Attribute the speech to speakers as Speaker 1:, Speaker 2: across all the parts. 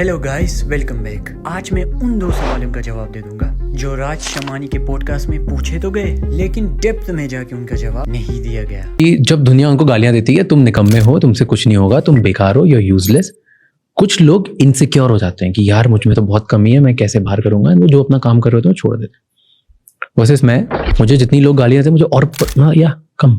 Speaker 1: Hello guys, welcome back. आज मैं उन दो सवालों का जवाब दे दूंगा जो राज शमानी के पॉडकास्ट में पूछे तो गए, लेकिन डेप्थ में जाके उनका जवाब नहीं दिया गया।
Speaker 2: कि जब दुनिया उनको गालियां देती है, तुम निकम्मे हो, तुमसे कुछ नहीं होगा, तुम बेकार हो, यू यूजलेस, कुछ लोग इनसिक्योर हो जाते हैं कि यार मुझ में तो बहुत कमी है, मैं कैसे बाहर करूंगा, वो जो अपना काम कर रहे होते हैं छोड़ देते हैं। वर्सेस मैं, मुझे जितनी लोग गालियां देते हैं, मुझे और या कम,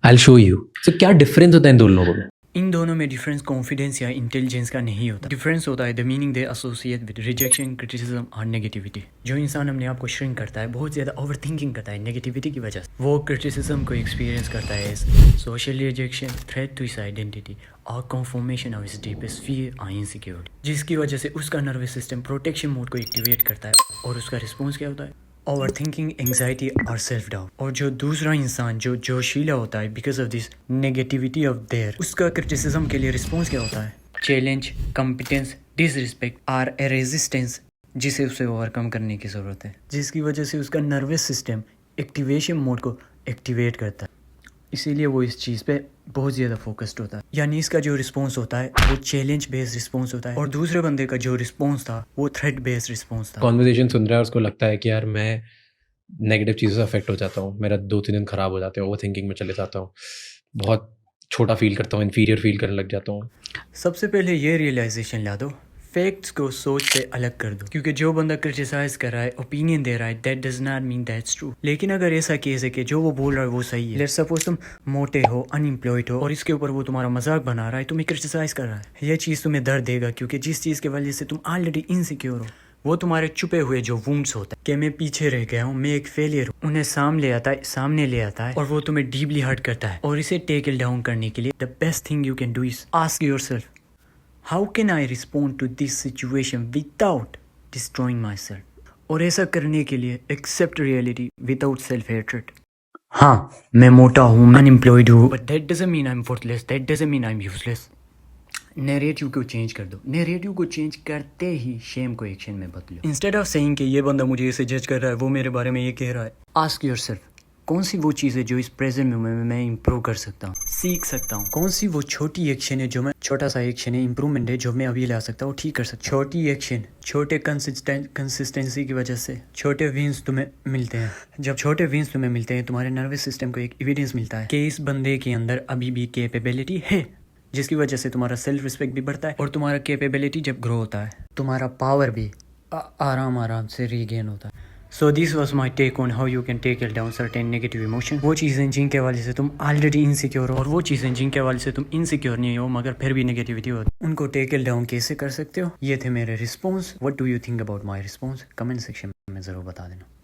Speaker 2: आई विल शो यू। तो क्या डिफरेंस होता है इन दोनों लोगों में?
Speaker 1: इन दोनों में डिफरेंस कॉन्फिडेंस या इंटेलिजेंस का नहीं होता। डिफरेंस होता है the meaning they associate with rejection, criticism और नेगेटिविटी। जो इंसान अपने आप को श्रिंक करता है, बहुत ज़्यादा ओवर थिंकिंग करता है नेगेटिविटी की वजह से, वो क्रिटिसिज्म को एक्सपीरियंस करता है social rejection, threat to his identity और confirmation of his deepest fear और इनसिक्योरिटी, जिसकी वजह से उसका नर्वस सिस्टम प्रोटेक्शन मोड को एक्टिवेट करता है और उसका रिस्पॉन्स क्या होता है? ओवर थिंकिंग, एंग्जाइटी और सेल्फ डाउट। और जो दूसरा इंसान जो जोशीला होता है because of this negativity of there, उसका क्रिटिसिज्म के लिए रिस्पॉन्स क्या होता है? चैलेंज, कॉम्पिटेंस, डिसरिस्पेक्ट और रेजिस्टेंस, जिसे उसे ओवरकम करने की ज़रूरत है, जिसकी वजह से उसका नर्वस सिस्टम एक्टिवेशन मोड को एक्टिवेट करता है। इसीलिए वो इस चीज़ पे बहुत ज़्यादा फोकस्ड होता है। यानी इसका जो रिस्पॉन्स होता है वो चैलेंज बेस्ड रिस्पॉन्स होता है, और दूसरे बंदे का जो रिस्पॉन्स था वो थ्रेट बेस्ड रिस्पॉन्स था।
Speaker 2: कॉन्वर्सेशन सुन रहा है, उसको लगता है कि यार मैं नेगेटिव चीज़ों से अफेक्ट हो जाता हूँ, मेरा 2-3 दिन खराब हो जाते हैं, ओवर थिंकिंग में चले जाता हूँ, बहुत छोटा फील करता हूँ, इन्फीरियर फील करने लग जाता हूँ।
Speaker 1: सबसे पहले ये रियलाइजेशन ला दो, फैक्ट्स को सोच से अलग कर दो, क्योंकि जो बंदा क्रिटिसाइज कर रहा है, ओपिनियन दे रहा है, that does not mean that's true. लेकिन अगर ऐसा केस है कि जो वो बोल रहा है वो सही है, लेट्स सपोज तुम मोटे हो, अनएम्प्लॉयड हो, और इसके ऊपर वो तुम्हारा मजाक बना रहा है, तुम्हें क्रिटिसाइज कर रहा है, ये चीज़ तुम्हें दर्द देगा, क्योंकि जिस चीज़ की वजह से तुम ऑलरेडी इनसिक्योर हो, वो तुम्हारे छुपे हुए जो वुंड्स होता है कि मैं पीछे रह गया हूँ, मैं एक फेलियर हूँ, उन्हें सामने ले आता है और वो तुम्हें डीपली हर्ट करता है। और इसे टेकल डाउन करने के लिए the best thing you can do is ask yourself, how can I respond to this situation without destroying my self. और ऐसा करने के लिए accept reality without self hatred. हाँ, मैं मोटा हूँ, अनएम्प्लॉयड हूँ, but that doesn't mean I am worthless, that doesn't mean I am useless. Narrative को चेंज कर दो। नैरेटिव को चेंज करते ही शेम को एक्शन में बदलो। इंस्टेड ऑफ सेइंग कि ये बंदा मुझे ऐसे जज कर रहा है, वो मेरे बारे में ये कह रहा है, आस्क योरसेल्फ, कौन सी वो चीज़ है जो इस प्रेजेंट में मैं इंप्रूव कर सकता हूँ, सीख सकता हूँ। कौन सी वो छोटी एक्शन है जो मैं, छोटा सा एक्शन है, इंप्रूवमेंट है जो मैं अभी ला सकता हूँ, ठीक कर सकता हूँ। छोटी एक्शन, छोटे कंसिस्टेंसी की वजह से छोटे विंस तुम्हें मिलते हैं। जब छोटे विंस तुम्हें मिलते हैं, तुम्हारे नर्वस सिस्टम को एक एविडेंस मिलता है कि इस बंदे के अंदर अभी भी कैपेबिलिटी है, जिसकी वजह से तुम्हारा सेल्फ रिस्पेक्ट भी बढ़ता है। और तुम्हारा कैपेबिलिटी जब ग्रो होता है, तुम्हारा पावर भी आराम से रीगेन होता है। So this was my take on how you can tackle down certain negative emotion. वो चीज़ें जिनके वाले से तुम ऑलरेडी इनसिक्योर हो, और वो चीज़ें जिनके वाले से तुम इनसिक्योर नहीं हो मगर फिर भी नेगेटिविटी हो, उनको टेकल डाउन कैसे कर सकते हो। ये थे मेरे response. What do you think about my response? Comment section में ज़रूर बता देना।